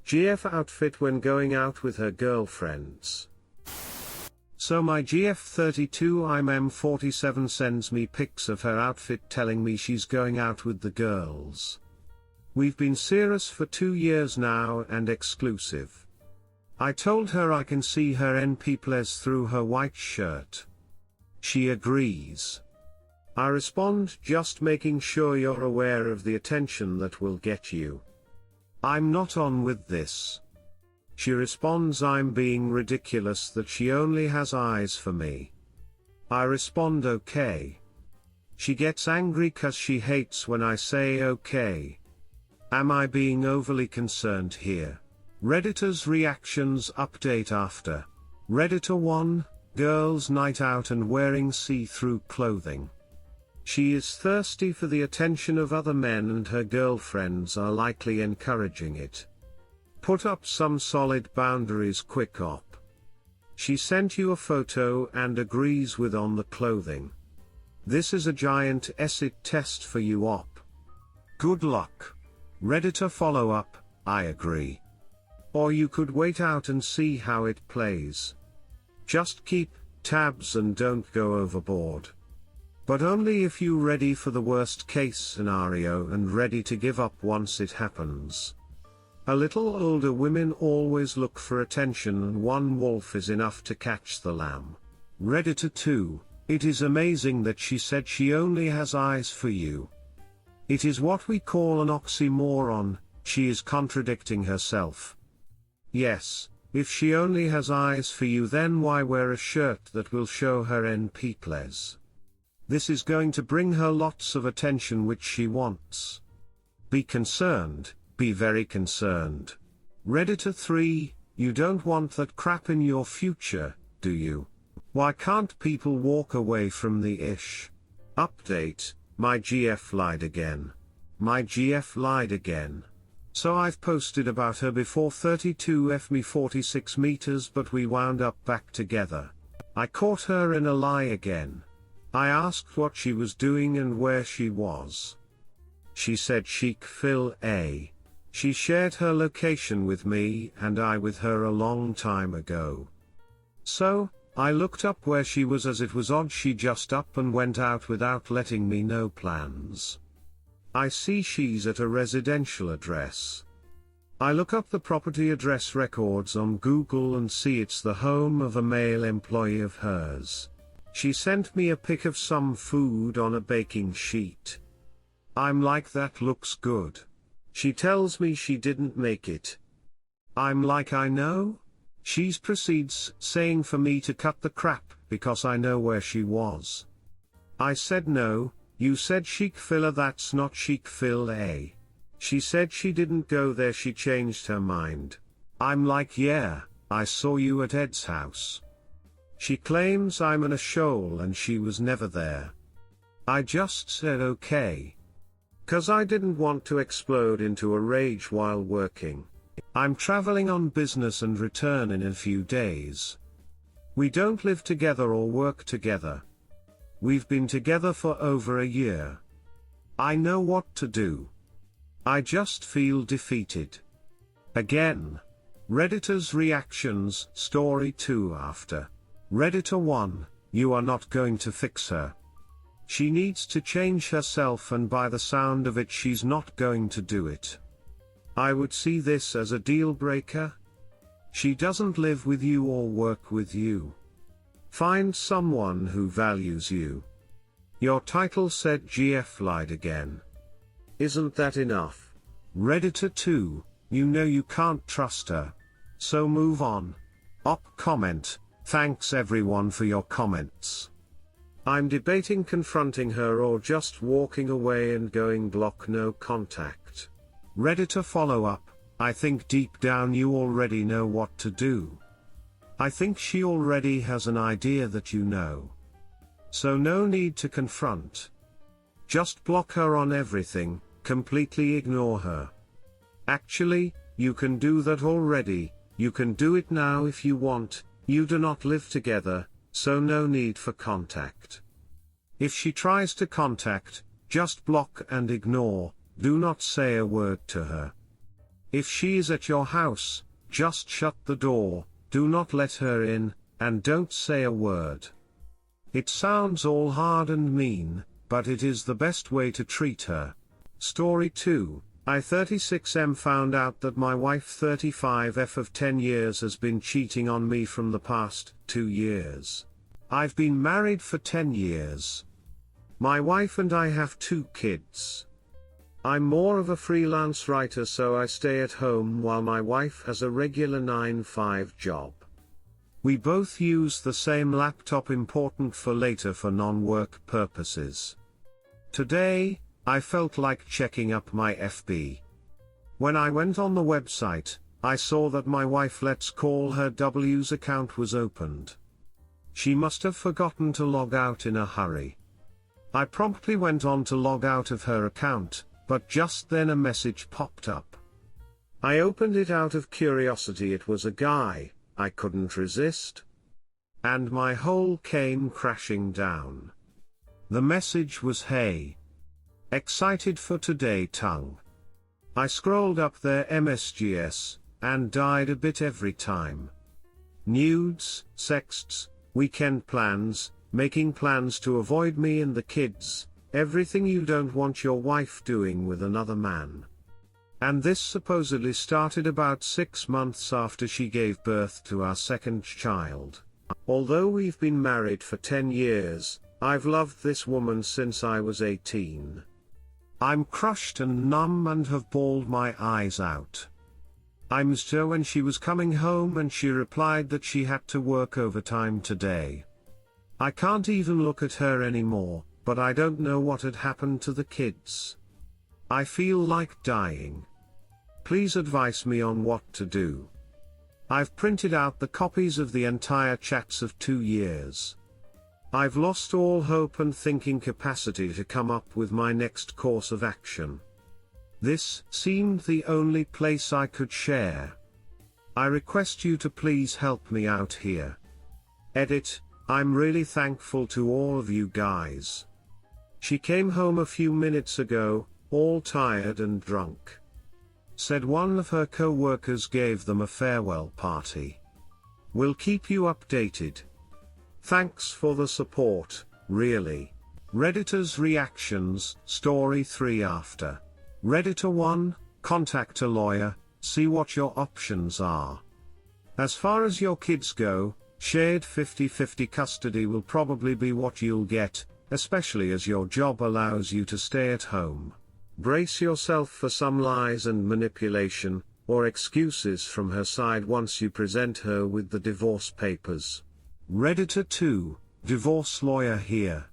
GF outfit when going out with her girlfriends. So my GF32 I'm M47 sends me pics of her outfit telling me she's going out with the girls. We've been serious for 2 years now and exclusive. I told her I can see her en peoples through her white shirt. She agrees. I respond, just making sure you're aware of the attention that will get you. I'm not on with this. She responds, I'm being ridiculous that she only has eyes for me. I respond, okay. She gets angry cause she hates when I say okay. Am I being overly concerned here? Redditor's reactions update after. Redditor 1, girls night out and wearing see-through clothing. She is thirsty for the attention of other men and her girlfriends are likely encouraging it. Put up some solid boundaries quick op. She sent you a photo and agrees with on the clothing. This is a giant acid test for you op. Good luck. Redditor follow-up, I agree. Or you could wait out and see how it plays. Just keep tabs and don't go overboard. But only if you ready for the worst case scenario and ready to give up once it happens. A little older women always look for attention and one wolf is enough to catch the lamb. Redditor 2, it is amazing that she said she only has eyes for you. It is what we call an oxymoron, she is contradicting herself. Yes, if she only has eyes for you then why wear a shirt that will show her en peoples? This is going to bring her lots of attention which she wants. Be concerned, be very concerned. Redditor 3, you don't want that crap in your future, do you? Why can't people walk away from the ish? Update, my GF lied again. My GF lied again. So I've posted about her before 32F me 46 meters but we wound up back together. I caught her in a lie again. I asked what she was doing and where she was. She said Chic Phil A. She shared her location with me and I with her a long time ago. So, I looked up where she was as it was odd she just up and went out without letting me know plans. I see she's at a residential address. I look up the property address records on Google and see it's the home of a male employee of hers. She sent me a pic of some food on a baking sheet. I'm like, that looks good. She tells me she didn't make it. I'm like, I know? She's proceeds saying for me to cut the crap because I know where she was. I said no, you said Chic Filler, that's not Chic Phil A. She said she didn't go there, she changed her mind. I'm like, yeah, I saw you at Ed's house. She claims I'm in a shoal and she was never there. I just said okay. 'Cause I didn't want to explode into a rage while working. I'm traveling on business and return in a few days. We don't live together or work together. We've been together for over a year. I know what to do. I just feel defeated. Again. Redditor's reactions, story 2 after. Redditor 1, you are not going to fix her. She needs to change herself and by the sound of it she's not going to do it. I would see this as a deal breaker. She doesn't live with you or work with you. Find someone who values you. Your title said GF lied again. Isn't that enough? Redditor 2, you know you can't trust her. So move on. Op comment, thanks everyone for your comments. I'm debating confronting her or just walking away and going block no contact. Redditor follow-up, I think deep down you already know what to do. I think she already has an idea that you know. So no need to confront. Just block her on everything, completely ignore her. Actually, you can do that already, you can do it now if you want, you do not live together, so no need for contact. If she tries to contact, just block and ignore, do not say a word to her. If she is at your house, just shut the door, do not let her in, and don't say a word. It sounds all hard and mean, but it is the best way to treat her. Story 2. I 36M found out that my wife 35F of 10 years has been cheating on me from the past 2 years. I've been married for 10 years. My wife and I have 2 kids. I'm more of a freelance writer, so I stay at home while my wife has a regular 9-5 job. We both use the same laptop, important for later for non-work purposes. Today, I felt like checking up my FB. When I went on the website, I saw that my wife Let's Call Her W's account was opened. She must have forgotten to log out in a hurry. I promptly went on to log out of her account, but just then a message popped up. I opened it out of curiosity. It was a guy. I couldn't resist. And my whole came crashing down. The message was, "Hey. Excited for today tongue." I scrolled up their MSGs, and died a bit every time. Nudes, sexts, weekend plans, making plans to avoid me and the kids, everything you don't want your wife doing with another man. And this supposedly started about 6 months after she gave birth to our second child. Although we've been married for 10 years, I've loved this woman since I was 18. I'm crushed and numb and have bawled my eyes out. I missed her when she was coming home and she replied that she had to work overtime today. I can't even look at her anymore, but I don't know what had happened to the kids. I feel like dying. Please advise me on what to do. I've printed out the copies of the entire chats of 2 years. I've lost all hope and thinking capacity to come up with my next course of action. This seemed the only place I could share. I request you to please help me out here. Edit. I'm really thankful to all of you guys. She came home a few minutes ago, all tired and drunk. Said one of her co-workers gave them a farewell party. We'll keep you updated. Thanks for the support, really. Redditor's reactions, story 3 after. Redditor 1, contact a lawyer, see what your options are. As far as your kids go, shared 50-50 custody will probably be what you'll get, especially as your job allows you to stay at home. Brace yourself for some lies and manipulation, or excuses from her side once you present her with the divorce papers. Redditor 2, divorce lawyer here.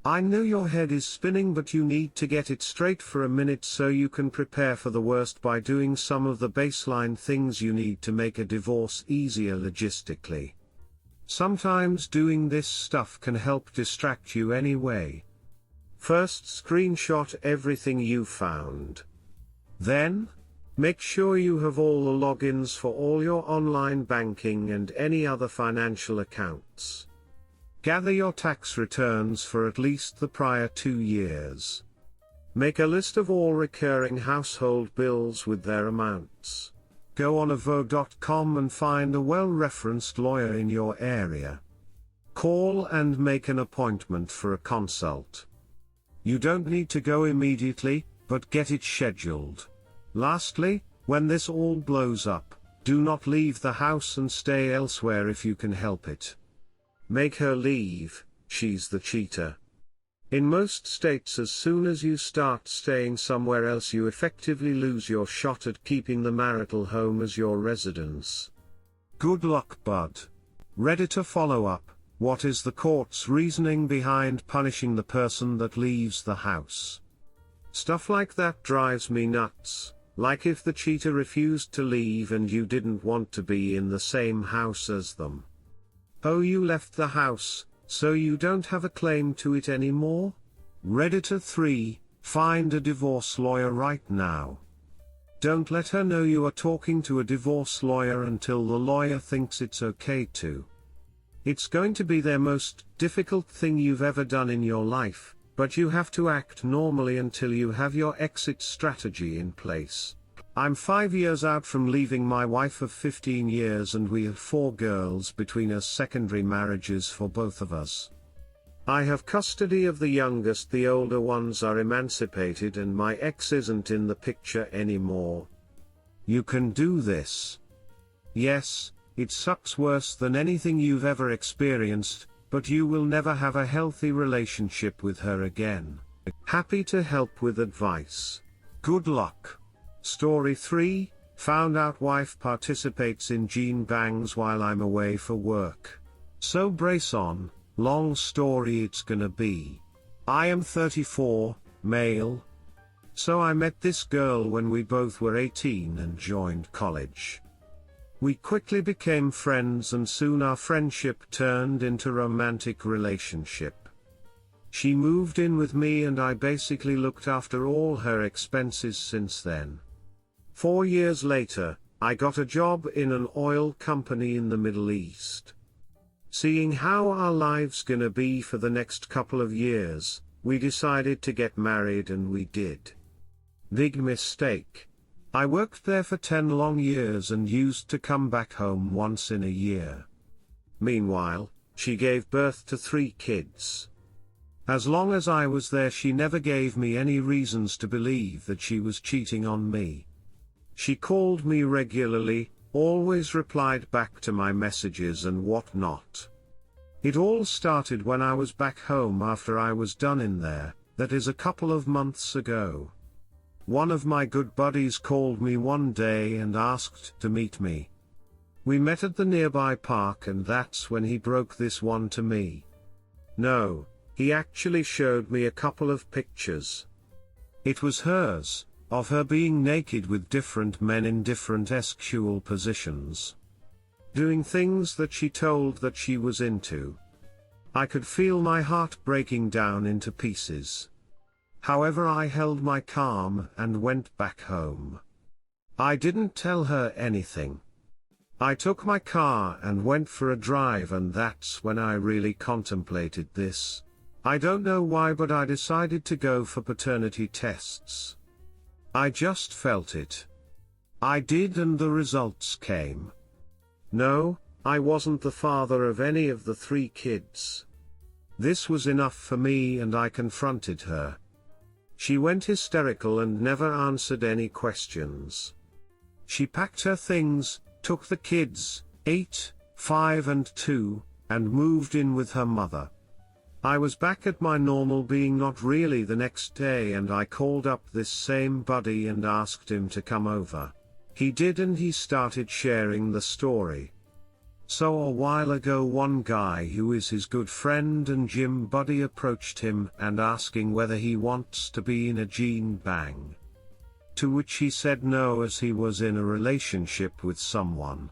I know your head is spinning, but you need to get it straight for a minute so you can prepare for the worst by doing some of the baseline things you need to make a divorce easier logistically. Sometimes doing this stuff can help distract you anyway. First, screenshot everything you found. Then, make sure you have all the logins for all your online banking and any other financial accounts. Gather your tax returns for at least the prior 2 years. Make a list of all recurring household bills with their amounts. Go on avo.com and find a well-referenced lawyer in your area. Call and make an appointment for a consult. You don't need to go immediately, but get it scheduled. Lastly, when this all blows up, do not leave the house and stay elsewhere if you can help it. Make her leave, she's the cheater. In most states, as soon as you start staying somewhere else, you effectively lose your shot at keeping the marital home as your residence. Good luck, bud. Redditor follow-up, what is the court's reasoning behind punishing the person that leaves the house? Stuff like that drives me nuts. Like if the cheater refused to leave and you didn't want to be in the same house as them. Oh, you left the house, so you don't have a claim to it anymore? Redditor 3, find a divorce lawyer right now. Don't let her know you are talking to a divorce lawyer until the lawyer thinks it's okay to. It's going to be their most difficult thing you've ever done in your life, but you have to act normally until you have your exit strategy in place. I'm 5 years out from leaving my wife of 15 years and we have 4 girls between us, secondary marriages for both of us. I have custody of the youngest, the older ones are emancipated and my ex isn't in the picture anymore. You can do this. Yes, it sucks worse than anything you've ever experienced, but you will never have a healthy relationship with her again. Happy to help with advice. Good luck. Story 3, found out wife participates in gene bangs while I'm away for work. So brace on, long story it's gonna be. I am 34, male. So I met this girl when we both were 18 and joined college. We quickly became friends and soon our friendship turned into romantic relationship. She moved in with me and I basically looked after all her expenses since then. 4 years later, I got a job in an oil company in the Middle East. Seeing how our lives gonna be for the next couple of years, we decided to get married and we did. Big mistake. I worked there for 10 long years and used to come back home once in a year. Meanwhile, she gave birth to 3 kids. As long as I was there she never gave me any reasons to believe that she was cheating on me. She called me regularly, always replied back to my messages and whatnot. It all started when I was back home after I was done in there, that is a couple of months ago. One of my good buddies called me one day and asked to meet me. We met at the nearby park and that's when he broke this one to me. No, he actually showed me a couple of pictures. It was hers, of her being naked with different men in different sexual positions. Doing things that she told that she was into. I could feel my heart breaking down into pieces. However, I held my calm and went back home. I didn't tell her anything. I took my car and went for a drive and that's when I really contemplated this. I don't know why but I decided to go for paternity tests. I just felt it. I did and the results came. No, I wasn't the father of any of the 3 kids. This was enough for me and I confronted her. She went hysterical and never answered any questions. She packed her things, took the kids, 8, 5 and 2, and moved in with her mother. I was back at my normal being not really the next day and I called up this same buddy and asked him to come over. He did and he started sharing the story. So a while ago one guy who is his good friend and gym buddy approached him and asking whether he wants to be in a gene bang. To which he said no as he was in a relationship with someone.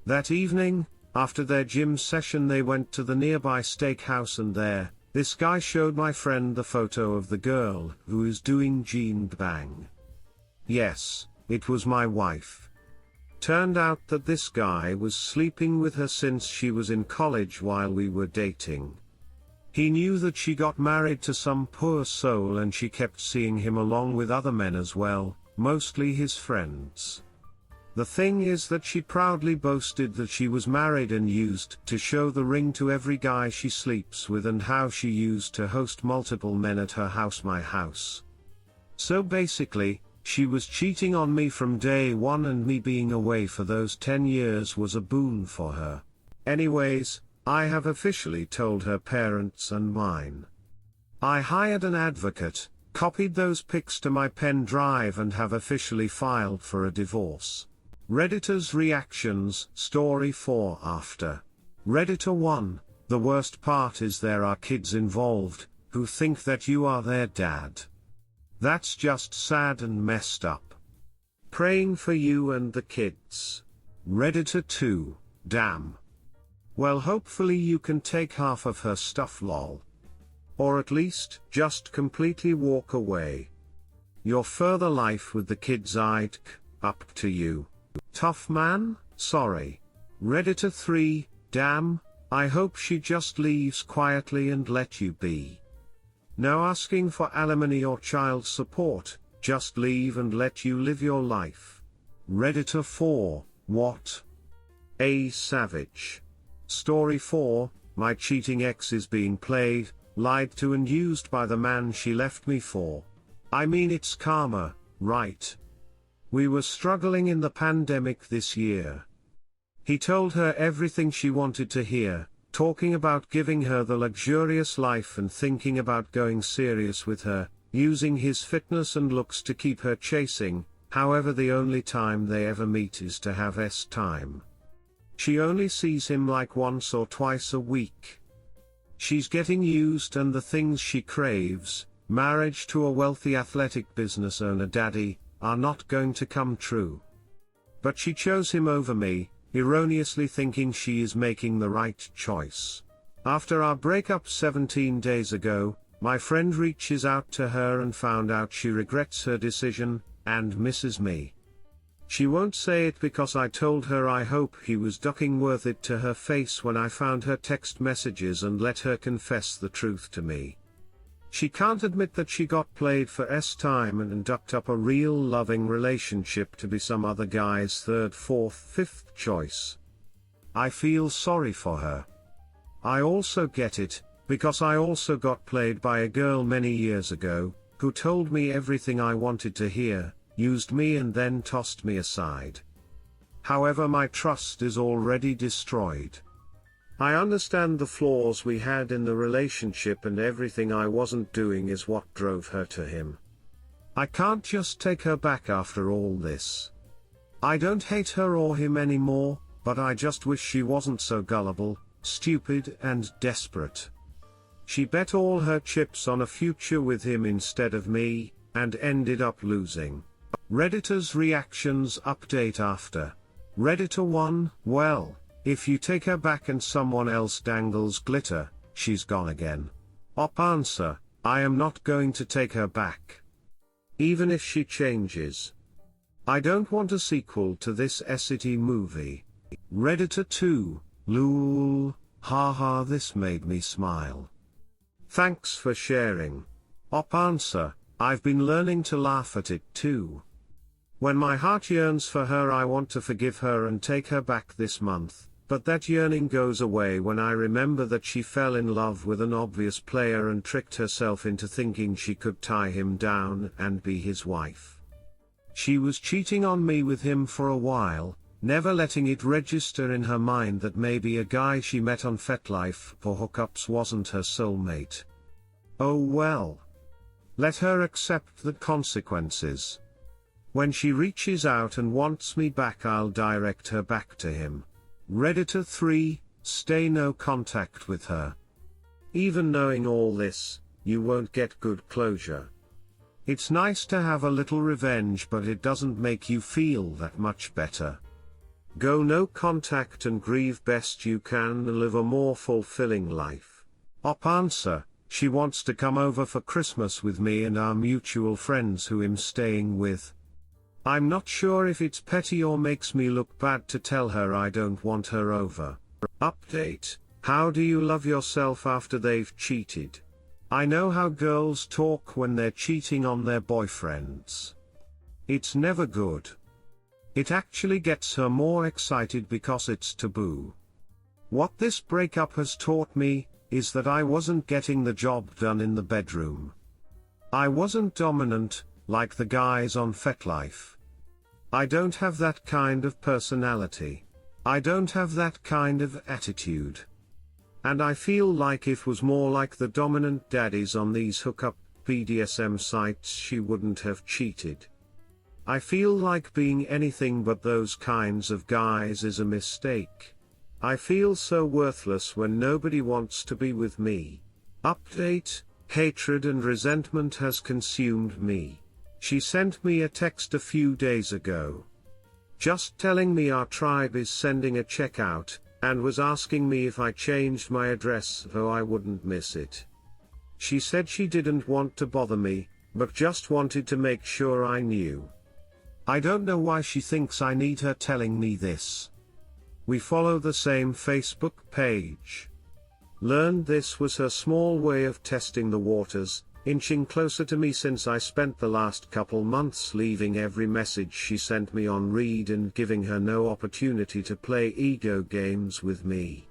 That evening, after their gym session they went to the nearby steakhouse and there, this guy showed my friend the photo of the girl who is doing gene bang. Yes, it was my wife. Turned out that this guy was sleeping with her since she was in college while we were dating. He knew that she got married to some poor soul and she kept seeing him along with other men as well, mostly his friends. The thing is that she proudly boasted that she was married and used to show the ring to every guy she sleeps with and how she used to host multiple men at her house, my house. So basically, she was cheating on me from day one and me being away for those 10 years was a boon for her. Anyways, I have officially told her parents and mine. I hired an advocate, copied those pics to my pen drive and have officially filed for a divorce. Redditor's reactions, story 4 after. Redditor 1, the worst part is there are kids involved, who think that you are their dad. That's just sad and messed up. Praying for you and the kids. Redditor 2, damn. Well, hopefully you can take half of her stuff, lol. Or at least, just completely walk away. Your further life with the kids, up to you. Tough man, sorry. Redditor 3, damn, I hope she just leaves quietly and let you be. No asking for alimony or child support, just leave and let you live your life. Redditor 4, what? A savage. Story 4, my cheating ex is being played, lied to and used by the man she left me for. I mean, it's karma, right? We were struggling in the pandemic this year. He told her everything she wanted to hear, talking about giving her the luxurious life and thinking about going serious with her, using his fitness and looks to keep her chasing. However, the only time they ever meet is to have time. She only sees him like once or twice a week. She's getting used, and the things she craves, marriage to a wealthy athletic business owner daddy, are not going to come true. But she chose him over me, erroneously thinking she is making the right choice. After our breakup 17 days ago, my friend reaches out to her and found out she regrets her decision, and misses me. She won't say it because I told her I hope he was ducking worth it to her face when I found her text messages and let her confess the truth to me. She can't admit that she got played for time and ducked up a real loving relationship to be some other guy's third, fourth, fifth choice. I feel sorry for her. I also get it, because I also got played by a girl many years ago, who told me everything I wanted to hear, used me and then tossed me aside. However, my trust is already destroyed. I understand the flaws we had in the relationship, and everything I wasn't doing is what drove her to him. I can't just take her back after all this. I don't hate her or him anymore, but I just wish she wasn't so gullible, stupid and desperate. She bet all her chips on a future with him instead of me, and ended up losing. Redditor's reactions update after. Redditor 1, well, if you take her back and someone else dangles glitter, she's gone again. Op answer, I am not going to take her back. Even if she changes. I don't want a sequel to this SCT movie. Redditor 2, lol, haha, this made me smile. Thanks for sharing. Op answer, I've been learning to laugh at it too. When my heart yearns for her, I want to forgive her and take her back this month, but that yearning goes away when I remember that she fell in love with an obvious player and tricked herself into thinking she could tie him down and be his wife. She was cheating on me with him for a while, never letting it register in her mind that maybe a guy she met on FetLife for hookups wasn't her soulmate. Oh well. Let her accept the consequences. When she reaches out and wants me back, I'll direct her back to him. Redditor 3, stay no contact with her. Even knowing all this, you won't get good closure. It's nice to have a little revenge, but it doesn't make you feel that much better. Go no contact and grieve best you can and live a more fulfilling life. Op answer, she wants to come over for Christmas with me and our mutual friends who I'm staying with. I'm not sure if it's petty or makes me look bad to tell her I don't want her over. Update, how do you love yourself after they've cheated? I know how girls talk when they're cheating on their boyfriends. It's never good. It actually gets her more excited because it's taboo. What this breakup has taught me is that I wasn't getting the job done in the bedroom. I wasn't dominant, like the guys on FetLife. I don't have that kind of personality. I don't have that kind of attitude. And I feel like if it was more like the dominant daddies on these hookup BDSM sites, she wouldn't have cheated. I feel like being anything but those kinds of guys is a mistake. I feel so worthless when nobody wants to be with me. Update, hatred and resentment has consumed me. She sent me a text a few days ago. Just telling me our tribe is sending a check out, and was asking me if I changed my address so I wouldn't miss it. She said she didn't want to bother me, but just wanted to make sure I knew. I don't know why she thinks I need her telling me this. We follow the same Facebook page. Learned this was her small way of testing the waters, inching closer to me since I spent the last couple months leaving every message she sent me on read and giving her no opportunity to play ego games with me.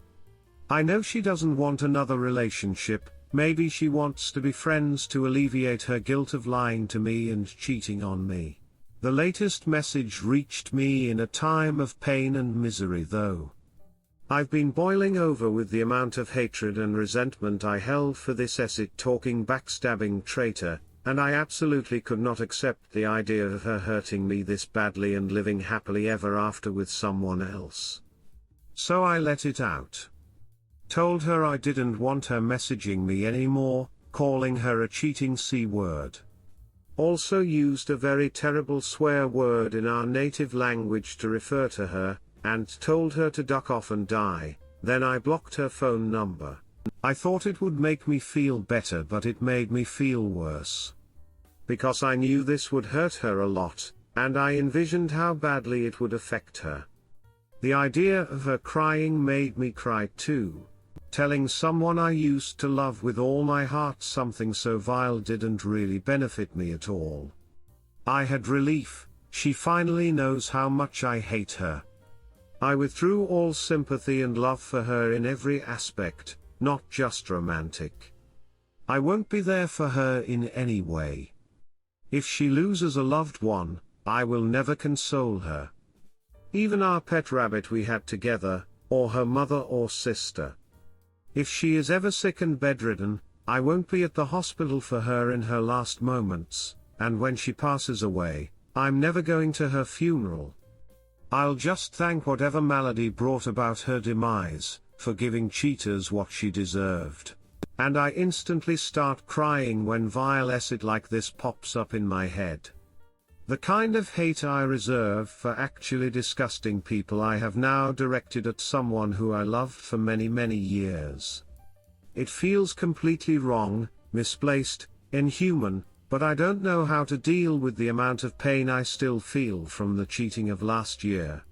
I know she doesn't want another relationship, maybe she wants to be friends to alleviate her guilt of lying to me and cheating on me. The latest message reached me in a time of pain and misery though. I've been boiling over with the amount of hatred and resentment I held for this acid-talking backstabbing traitor, and I absolutely could not accept the idea of her hurting me this badly and living happily ever after with someone else. So I let it out. Told her I didn't want her messaging me anymore, calling her a cheating C-word. Also used a very terrible swear word in our native language to refer to her, and told her to duck off and die. Then I blocked her phone number. I thought it would make me feel better, but it made me feel worse. Because I knew this would hurt her a lot, and I envisioned how badly it would affect her. The idea of her crying made me cry too. Telling someone I used to love with all my heart something so vile didn't really benefit me at all. I had relief, she finally knows how much I hate her. I withdrew all sympathy and love for her in every aspect, not just romantic. I won't be there for her in any way. If she loses a loved one, I will never console her. Even our pet rabbit we had together, or her mother or sister. If she is ever sick and bedridden, I won't be at the hospital for her in her last moments, and when she passes away, I'm never going to her funeral. I'll just thank whatever malady brought about her demise, for giving cheaters what she deserved. And I instantly start crying when vile acid like this pops up in my head. The kind of hate I reserve for actually disgusting people I have now directed at someone who I loved for many, many years. It feels completely wrong, misplaced, inhuman, but I don't know how to deal with the amount of pain I still feel from the cheating of last year.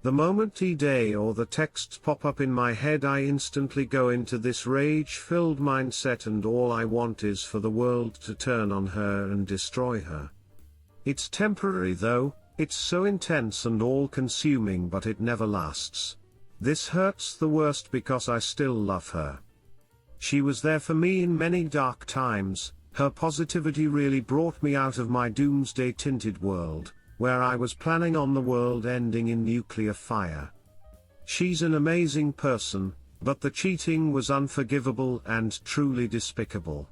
The moment D-Day or the texts pop up in my head, I instantly go into this rage-filled mindset, and all I want is for the world to turn on her and destroy her. It's temporary though, it's so intense and all-consuming, but it never lasts. This hurts the worst because I still love her. She was there for me in many dark times. Her positivity really brought me out of my doomsday-tinted world, where I was planning on the world ending in nuclear fire. She's an amazing person, but the cheating was unforgivable and truly despicable.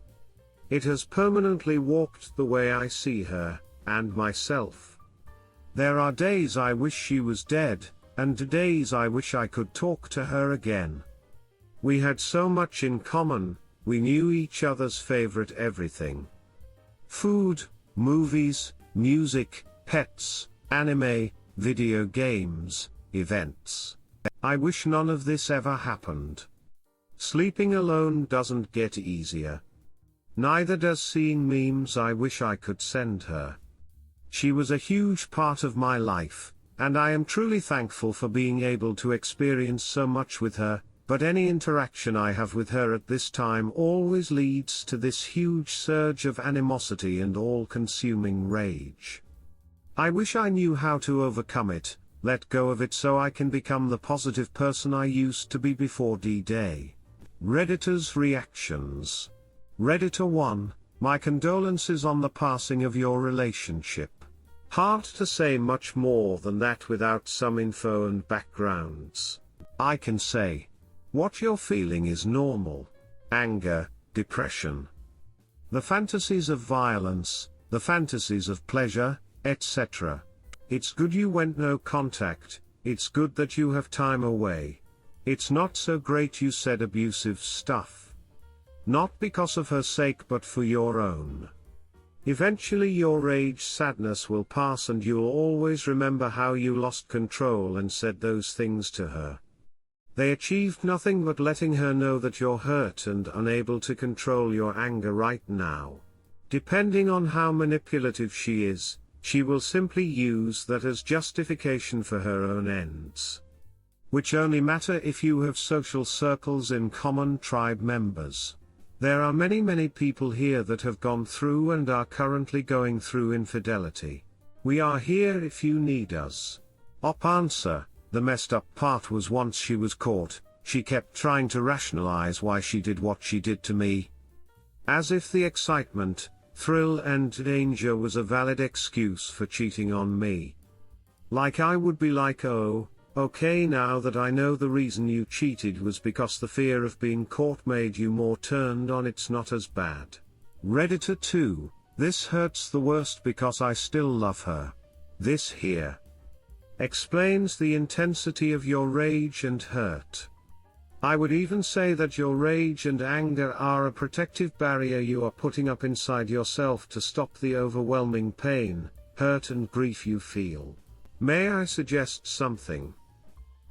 It has permanently warped the way I see her, and myself. There are days I wish she was dead, and days I wish I could talk to her again. We had so much in common, we knew each other's favorite everything. Food, movies, music, pets, anime, video games, events. I wish none of this ever happened. Sleeping alone doesn't get easier. Neither does seeing memes I wish I could send her. She was a huge part of my life, and I am truly thankful for being able to experience so much with her, but any interaction I have with her at this time always leads to this huge surge of animosity and all-consuming rage. I wish I knew how to overcome it, let go of it so I can become the positive person I used to be before D-Day. Redditors' reactions. Redditor 1, my condolences on the passing of your relationship. Hard to say much more than that without some info and backgrounds. I can say, what you're feeling is normal. Anger, depression. The fantasies of violence, the fantasies of pleasure, etc. It's good you went no contact, it's good that you have time away. It's not so great you said abusive stuff. Not because of her sake but for your own. Eventually your rage sadness will pass and you'll always remember how you lost control and said those things to her. They achieved nothing but letting her know that you're hurt and unable to control your anger right now. Depending on how manipulative she is, she will simply use that as justification for her own ends. Which only matter if you have social circles in common tribe members. There are many people here that have gone through and are currently going through infidelity. We are here if you need us. Answer: the messed up part was once she was caught, she kept trying to rationalize why she did what she did to me. As if the excitement, thrill and danger was a valid excuse for cheating on me. Like I would be like, oh, okay, now that I know the reason you cheated was because the fear of being caught made you more turned on, it's not as bad. Redditor 2, this hurts the worst because I still love her. This here explains the intensity of your rage and hurt. I would even say that your rage and anger are a protective barrier you are putting up inside yourself to stop the overwhelming pain, hurt and grief you feel. May I suggest something?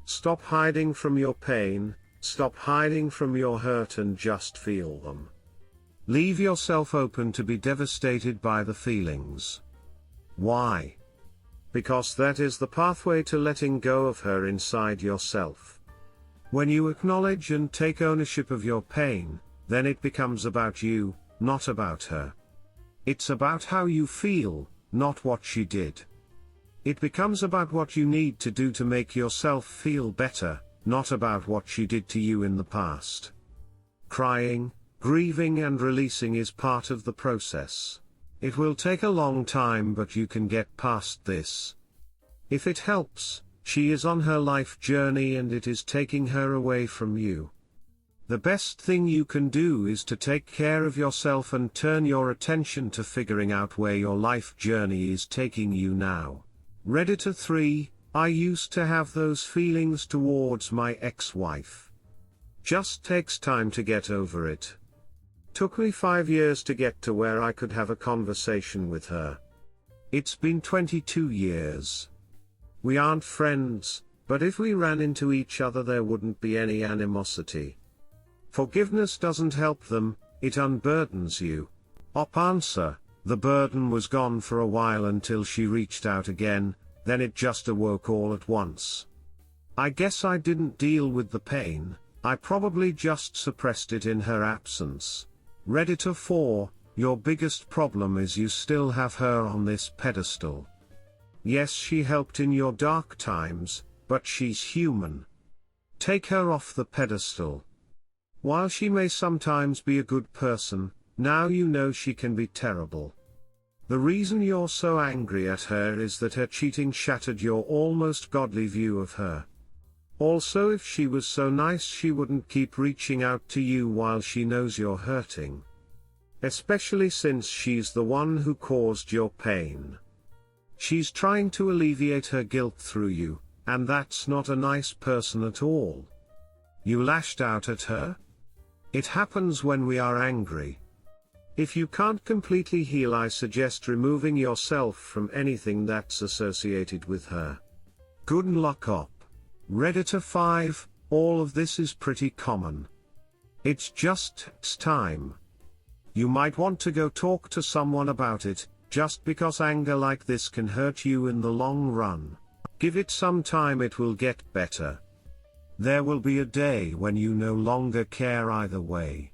Stop hiding from your pain, stop hiding from your hurt and just feel them. Leave yourself open to be devastated by the feelings. Why? Because that is the pathway to letting go of her inside yourself. When you acknowledge and take ownership of your pain, then it becomes about you, not about her. It's about how you feel, not what she did. It becomes about what you need to do to make yourself feel better, not about what she did to you in the past. Crying, grieving and releasing is part of the process. It will take a long time, but you can get past this. If it helps, she is on her life journey and it is taking her away from you. The best thing you can do is to take care of yourself and turn your attention to figuring out where your life journey is taking you now. Redditor 3, I used to have those feelings towards my ex-wife. Just takes time to get over it. Took me 5 years to get to where I could have a conversation with her. It's been 22 years. We aren't friends, but if we ran into each other there wouldn't be any animosity. Forgiveness doesn't help them, it unburdens you. Answer: the burden was gone for a while until she reached out again, then it just awoke all at once. I guess I didn't deal with the pain, I probably just suppressed it in her absence. Redditor 4, your biggest problem is you still have her on this pedestal. Yes, she helped in your dark times, but she's human. Take her off the pedestal. While she may sometimes be a good person, now you know she can be terrible. The reason you're so angry at her is that her cheating shattered your almost godly view of her. Also, if she was so nice, she wouldn't keep reaching out to you while she knows you're hurting. Especially since she's the one who caused your pain. She's trying to alleviate her guilt through you, and that's not a nice person at all. You lashed out at her? It happens when we are angry. If you can't completely heal, I suggest removing yourself from anything that's associated with her. Good luck op. Redditor 5, all of this is pretty common. It's just time. You might want to go talk to someone about it, just because anger like this can hurt you in the long run. Give it some time, it will get better. There will be a day when you no longer care either way.